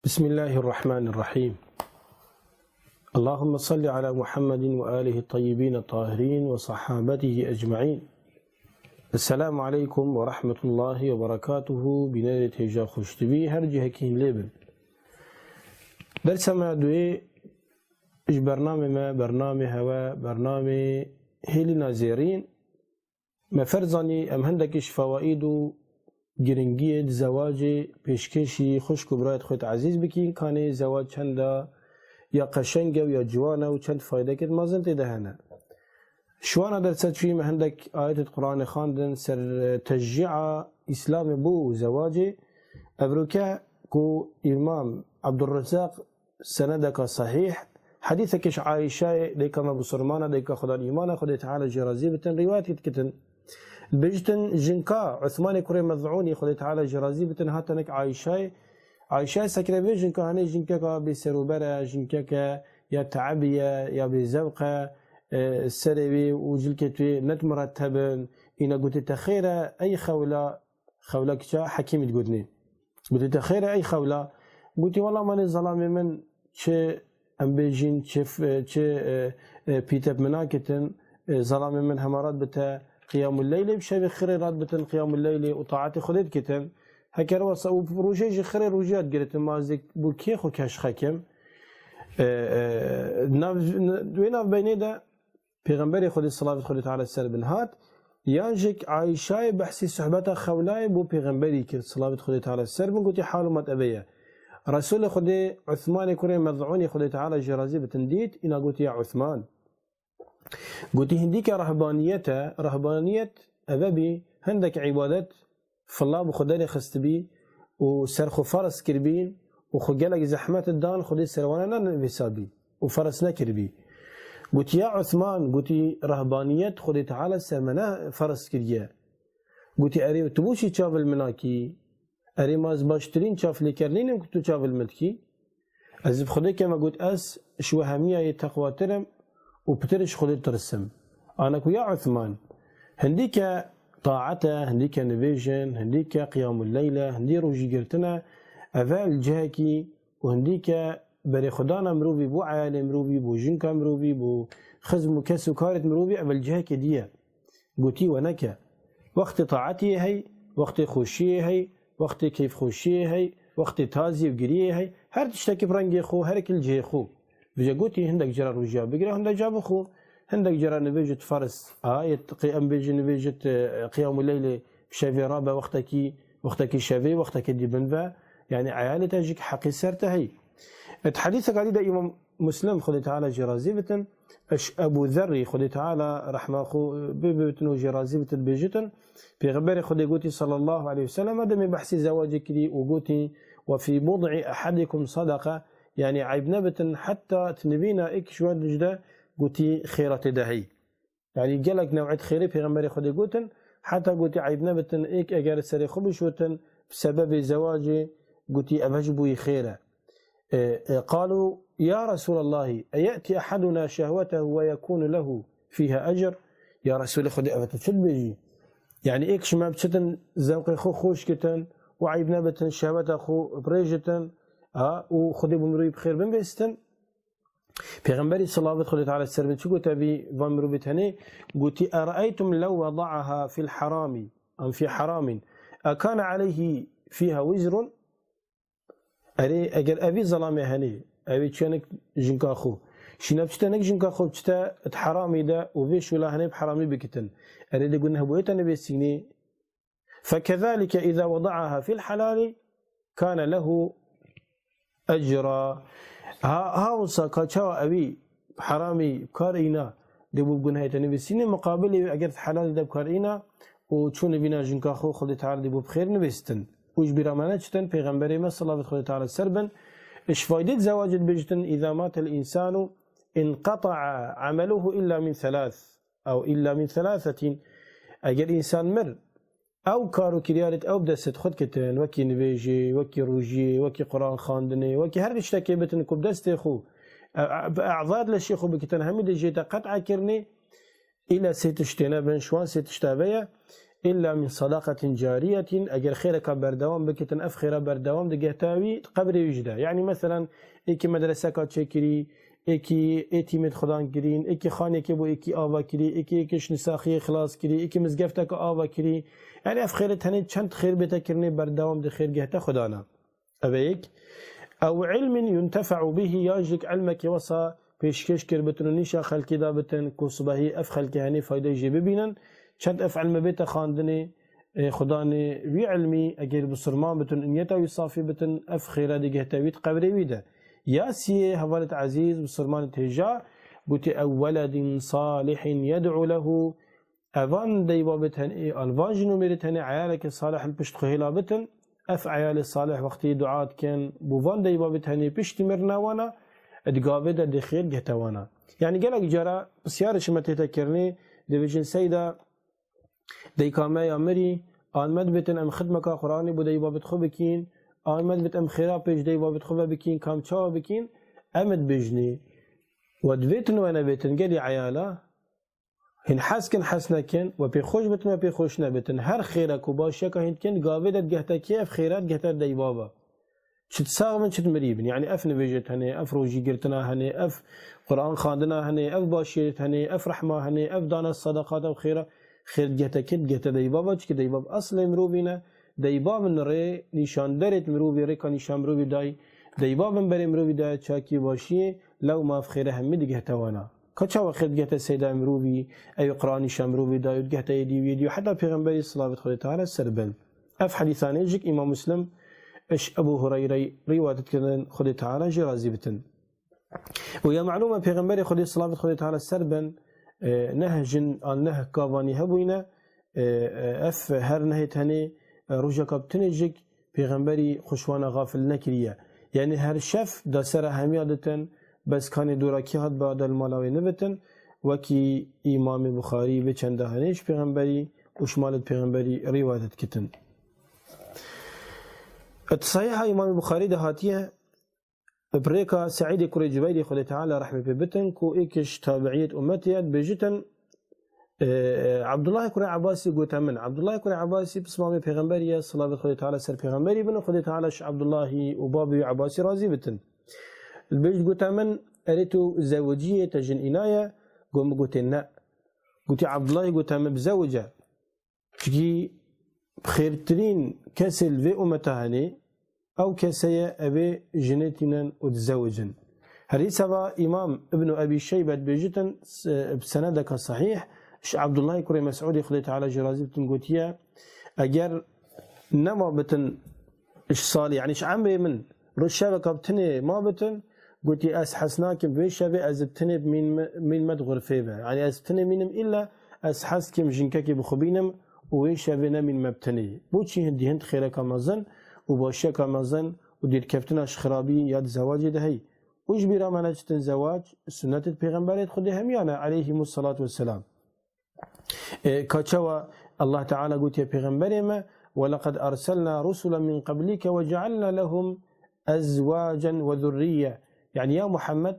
بسم الله الرحمن الرحيم. اللهم صل على محمد وآله الطيبين الطاهرين وصحابته أجمعين. السلام عليكم ورحمة الله وبركاته. بنادي تيجا خوشتبي هرجه كين ليبن درس ما دوي ايش برنامج هوا برنامج هيلي نازيرين ما فرزاني ام هندكش فوائد گرنگی زواج پیشکشی خوشک و برایت خود عزیز بکین کانی زواج چند یا قشنگه و یا جوانه و چند فایده کد مازن تدهنه شوانا در سطفی مهندک آیت قرآن خواندن سر تشجیع اسلام بو زواج ابروکه کو امام عبدالرزاق سندک صحیح حدیثکش عایشه دیکا مبصرمانه دیکا خدا ایمان خدا تعالی جرازی بتن روایت کتن بجتن جنكا عثمان كوري مذعوني خدي تعالى جرازي بتن هاتنك عايشة سكربي جنكا هني جنكا بسروبرة جنكا يا تعبية يا بزوقة السربي وجلكتوي نت مرتبا إنا قلت تخيرة أي خولة كشا حكيم تقولني قلت تخيرة أي خولة قلت والله ماني ظلامي من شي أم بيجين شف بيتب مناكتن ظلامي من همارات بتا قيام الليل بشبه خيرات بتن قيام الليل وطاعتي خدت كتن هكذا وروجي خير روجات قلت ما زك بوكيخ وكاش حكم وين بيني ده پیغمبر خود الصلاه خود تعالى السر بن هات يانجك عايشه بحسي صحبتها خولاي بو پیغمبري كي الصلاه خود تعالى السر بن قلت حاله ما تبيه رسول خود عثمان كوري مذعوني خود تعالى جرازي بتنديت انا قلت يا عثمان قلت هنديك رهبانية أبابي هندك عبادات في الله بخداني خستبي وسرخو فرس كربين وخجالك زحمات الدان خدي سروانا نبسابي وفرسنا كربي قلت يا عثمان قلت رهبانية خدي تعالى سرمنا فرس كريا قلت أري تبوشي تشاف المناكي أري ماز باشترين تشاف لكرلين كنت تشاف المتكي أزب خدي كما قلت شو أهمية تقوى ترم وبترش خليل ترسم أنا كويا عثمان هنديك طاعته هنديك نفيجن هنديك قيام الليلة هندي روجي قرتنا أفعل جهكي وهنديك بري خدانا مروبي بو عيالي مروبي بو جنكا مروبي بو خزم وكسو كارت مروبي أفعل جهكي ديا قوتي ونكا وقت طاعتي هي وقت خوشي هي وقت كيف خوشي هي وقت تازي وقريه هي هر تشتكي برنجي خو هر كل جهي خو بجا قوتي هندك جرى رجاء بقرا هندك جاب خو هندك جرى نبيجة فرس قيام بيجي نبيجة قيام الليل بشافي رابع وقتك شافي وقتك دي بنفا يعني عيالي تجيك حقي سرته هي الحديث قال ده إمام مسلم خدي تعالى جرازيبة أبو ذري خدي تعالى رحمه خو ببتنو جرازيبة بيجتن بيغبر خدي قوتي صلى الله عليه وسلم هذا من بحث زواجك لي وقوتي وفي بضع أحدكم صدقة يعني عيبنا بتن حتى تنبينا إك شواد جدا قوتي خيرة دهي يعني قالك نوعية خيري في غمري خدي قوتن حتى قوتي عيبنا بتن إك أجار السري خبش وتن بسبب زواجي قوتي أبجبوي خيرة قالوا يا رسول الله أيأتي أحدنا شهوته ويكون له فيها أجر يا رسول خدي أبتشد بيجي يعني إك شما بتشتن زوقي خو خوش كتن وعيبنا بتن شهوته خو بريجتن وخدي بمروي بخير بن بيستن پیغمبري صلى الله عليه وسلم شو قلت ابي بمروي بتهني قلت ارايتم لو وضعها في الحرام ام في حرام اكان عليه فيها وزر اري اجر ابي ظلامي هني ابي تشنك جنكا خو شنبتنك جنكا خو بتا حرامي ده وفيش ولا هني بحرامي بكتن اريد قلنا بويت انا بسيني فكذلك اذا وضعها في الحلال كان له أجرا هاوسا كاتشاو أبي حرامي كارينا دبو بجنهاية نبيسين مقابل أجرت حلال دب كارينا وشون بينا جنكا خو خد تعالى دبو بخير نبيستن وش برامانتشتن پیغمبري ما صلى الله عليه وسلم سربا إيش فايدة زواج بجتن إذا مات الإنسان انقطع عمله إلا من ثلاث أو إلا من ثلاثة أجر إنسان مر أو كارو كريارت أو بدست خد كتن وكي نبيجي وكي روجي وكي قرآن خاندني وكي هر اشتكي بتن كوب دست خو أعضاد للشيخو بكتن همي دي جيتا قطع كرني إلى سيتشتنا بن شوان سيتشتابية إلا من صداقة جارية أجر خيرك بردوام بكتن أف خيرا بردوام دقهتاوي قبر وجده. يعني مثلا إيكي مدرسة كاتشكري، إيكي إتيمت خدان كرين، إيكي خانة كبو إيكي آوا كري، إيكيش نساخي خلاص كري، إيكي مزقفتك آوا كري. يعني أف خيرت هني چند خير بتكرني بردوام دي خير جهتا خدانا أبيك. أو علم ينتفع به ياجك علمك وصا پیشکش کر بتن و نیشا خلکی دا بتن کو صبحی اف خلکی هنی فایده جی ببینن چند اف علم بیت خواندنی خدا نی وی علمی اگر بسرمان بتن انیتا وی صافی بتن اف خیره دیگه تاویت قبری ویده یا سیه حوالت عزیز بسرمان تهجا بوتی اولد صالح يدعو له اوان دیوا بتن الوان جنو میرتن عیالک صالح پشت خیلا بتن اف عیال صالح وقتی دعات کن بوان دیوا بتن پشت مرنوانا ادقابه ده دخيل جهتوانا. يعني قالك جرى بسيارة شما تتكرني ديفيجن سيدا دي كاما يا مري آن مد بتن ام خدمك قرآني بو دي بابت خو بكين آن مد بت ام خيرا بيش دي بابت خو بكين كام چاوا بكين امد بجني ودويتن وانا بتن قالي عيالا هن حسكن حسنكن وبي خوش بتن وبي خوش نبتن هر خيرك وباشك هن كن قابه ده جهتا كيف خيرات جهتا دي بابا شت ساغمن شت مريبن. يعني اف نبيجت هني اف روجي قرتنا هني اف قرآن خاندنا هني اف باشيت هني اف رحمة هني اف دانا الصدقات او خيرا خير جهتا كد جهتا ديبابا چك ديباب اصل مروبينا ديباب من ري نشان درت مروبي ريكا نشان مروبي داي ديباب من بري مروبي داي چاكي باشي لو ما في خيره هم دي جهتا وانا كچا وقت جهتا سيدا مروبي اي قرآن نشان مروبي داي جهتا يدي ويديو حتى پیغمبري صلى الله عليه وسلم سربن اف حديثان يجيك امام مسلم اش ابو هريره روايه كذا خدي تعالى جرازي بتن ويا معلومه پیغمبر خدي صلاه خدي تعالى سربن نهج انه كافاني هبوينا اف هر نهيت هني روجا كابتنجك پیغمبري خوشوانا غافل نكريه. يعني هر شف دا سر هميادتن بس كان دوراكي هات بعد المالاوي نبتن وكي امام بخاري بچنده هنيش پیغمبري وشمال پیغمبري روايه كتن. الصحيحة إمام البخاري دهاتيه بريكا سعيد كري جبيري خلي تعالى رحمه ببتن كو إيكش تابعية أمتيات بجتن عبد الله كري عباسي قوتامن عبد الله كري عباسي بسمامي پیغمبرية صلاة خلي تعالى سر پیغمبري بنو خلي تعالى عبد الله وبابي عباسي رازي بتن البيج قوتامن أريتو زوجية تجن إناية قوم قوتنا قوتي عبد الله قوتامن بزوجة تجي بخيرترين كسل في أمتهاني أو كسية أبي جنتنا وتزوجن. هذه سبا إمام ابن أبي شيبة بيجتن بسندك الصحيح عبد الله كريم مسعود خلي تعالى جرازي بتنقوتيا أجر نما بتن إيش صالي يعني إيش عمري من رشابك بتني ما بتن قلتي أس حسناك بيشبه أزبتني من مد غرفة يعني أزبتني منهم إلا أس حسكم جنكك بخبينم ويشبهنا من مبتني بوشي هندي هند خيرك مازن وباشيك مازن ودير كفتناش خرابي ياد زواج دهي وش بيرا منجت الزواج سنة البيغمبريت خدي هميانا عليهم الصلاة والسلام كاتشوا الله تعالى قلت يا بيغمبري ما ولقد أرسلنا رسلا من قبلك وجعلنا لهم أزواجا وذرية. يعني يا محمد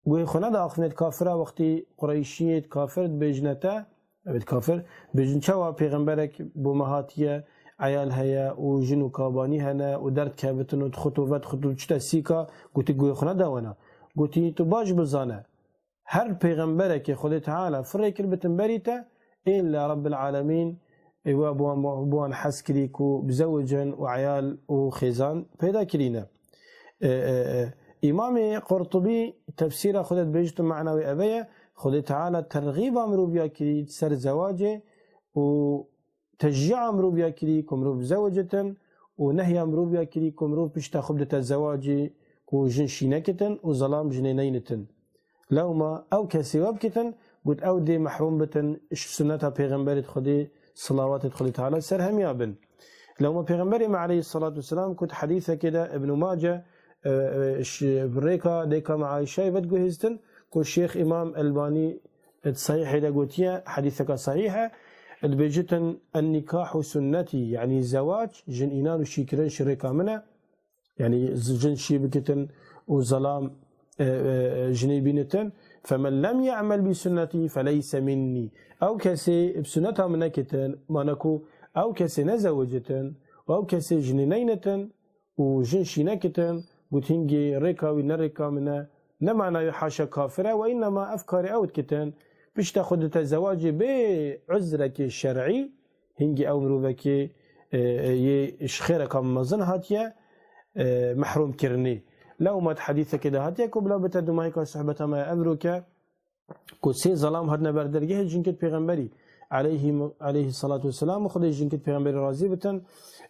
قوي خنادا أخنت كافرة وقتي قريشية كافرت بجنتا الكافر بجن شوا پیغمبرك بمهاتيه عيال هيا وجنو كاباني هنا ودرد كابتن وخطوبات خطوبه سيكا قلت قوي خنا داونا قلت تو باش بزانه هر پیغمبرك خود تعالى فريك بتنبريته الا رب العالمين وابوان حسكريكو بزوجا وعيال وخزان پیدا كرينا. امام قرطبي تفسير خدت بيجت معنوي ابيه خدي تعالى ترغيب امرو بيا كري سر زواجه وتشجيع امرو بيا كري كمرو بزوجة ونهي امرو بيا كري كمرو بيشتا خبدة الزواج كو جنشينكتن وظلام جنينينتن لو ما او كسبب كتن قلت او دي محروم بتن سنتها پیغمبرت خدي صلوات خدي تعالى سر هم يابن لو ما پیغمبري مع عليه الصلاة والسلام كنت حديثة كده ابن ماجه بريكا ديكا مع عائشة بدقوهزتن كو الشيخ إمام الباني الصحيح إذا قلت حديثك صحيحة بيجتن النكاح سنتي يعني الزواج جن إنان وشيكرن شريكا منه يعني جن شيبكتن وظلام جنيبينتن فمن لم يعمل بسنتي فليس مني. او كسي بسنتها منكتن مانكو او كسي نزوجتن او كسي جنينينتن وجنشينكتن وتنجي ريكا ونريكا منا نمعنا يحاشا كافرة وإنما أفكاري أوت كتن بيش تاخد الزواج بعذرك الشرعي هنجي أو مروفك يشخيرك مزن هاتيا محروم كرني لو ما حديثك كده هاتيا كبلا بتدو مايكا صحبتها ما أمرك كسي ظلام هدنا بردرجه جنكت پیغمبري عليه الصلاة والسلام وخد جنكت پیغمبري راضي بتن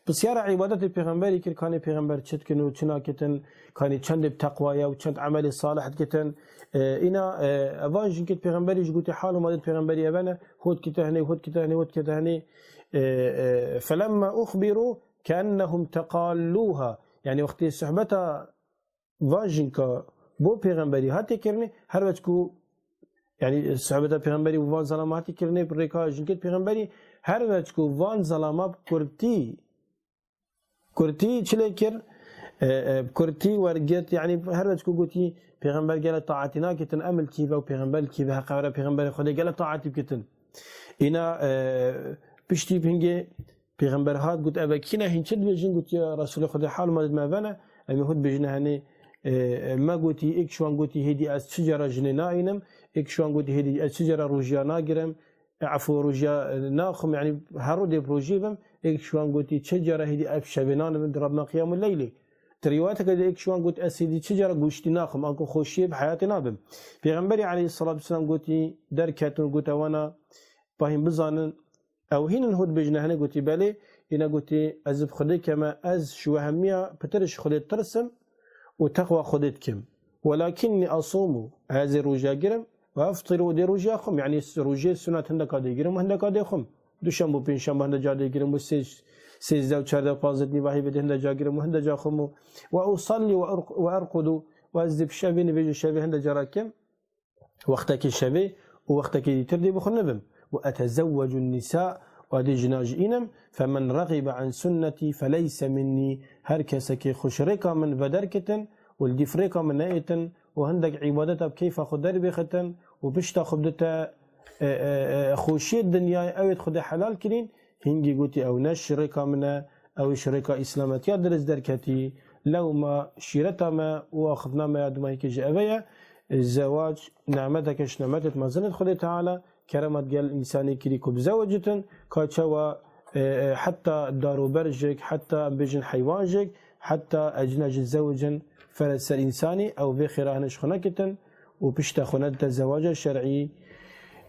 بسیار عبادت پیغمبری که کانی پیغمبر چت کنه و چنا کتن کانی چند بتقوی و چند عمل صالح کتن اینا اوان جنکت پیغمبری جگوتی حال اومد پیغمبری ابنا هود کتهنی هود کتهنی هود کتهنی فلما اخبروا كانهم تقالوها يعني وقت صحبتا واجنكا بو پیغمبری هاتی کرنی هر وقت کو يعني صحبتا پیغمبری وان ظلاماتی کرنی برکا جنکت پیغمبری هر وقت کو وان ظلامات كرتي چلكر كرتي ورجت يعني هرج كوتي پیغمبر قال طاعتنا كتن امل كيبا وبيغمبر كيبا قبر پیغمبر خدا قال طاعتي كتن انا بشتي بهنجي پیغمبر هاد قلت ابا كينا هنشد بجن قلت يا رسول خدا حال ما ما بنا ام يهود بجنا هني ما قلتي اك شوان قلتي هدي از شجره جنيناينم اك شوان قلتي هدي از شجره روجيا ناقرم عفو روجيا ناخم يعني هرودي بروجيبم ايك شوان قلتي شجره هدي اف شبنان من ربنا قيام الليل تريواتك ايك شوان قلت اسيدي شجره قشتي ناخم انكو خوشي بحياتي نابم پیغمبري عليه الصلاه والسلام قلتي دركاتن قلت وانا باهم بزانن او هين الهود بجنه هنا قلتي بالي هنا قلتي ازب خدي كما از شو اهميه بترش خدي ترسم وتقوى خديت كم ولكني اصوم هذه روجا جرم وافطر ودي روجا خم يعني روجا سنه هندك قاعد يجرم هندك قاعد يخم دوشنبه پنجشنبه هنده جا دیگرم و 13 و 14 و 15 نواحی بده هنده جا گیرم و هنده جا خمو و اصلي و ارقد و ازدب شبه نویج شبه هنده جا راکم وقتك شبه و وقتك تردي بخنبم و اتزوج النساء و دي جناجئينم فمن رغب عن سنتي فليس مني هر كسك خشريكا من بدركتن والدفريكا من نايتن و هندك عبادتها بكيف خد دربي ختن و بشتا خبدتا خوشی الدنيا اوید خود حلال کرین هنگی گوتی او نش شرکا منا او شرکا اسلامتی درز درکتی لو ما شیرتا ما واخذنا ما يدمه كي جاء الزواج نعمتكش نعمتت ما زنت خود تعالى كرمت قال الانساني كريكو بزوجتن كاتشوا حتى دارو برجك حتى بجن حيوانجك حتى اجناج الزوجن فرس الانساني او بخيرانش خنكتن وبشتا خنت الزواج الشرعي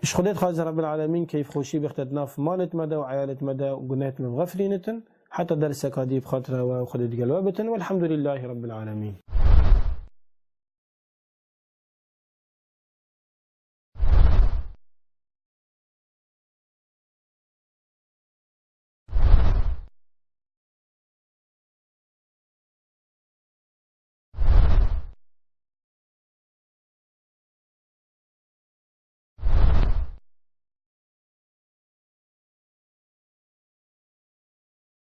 ايش خديت خازن رب العالمين كيف خوشي بيختدنا في مالت مدى وعيالة مدى وقنات من غفلينة حتى درسك هذه بخاطرها وخديت قلوبة والحمد لله رب العالمين.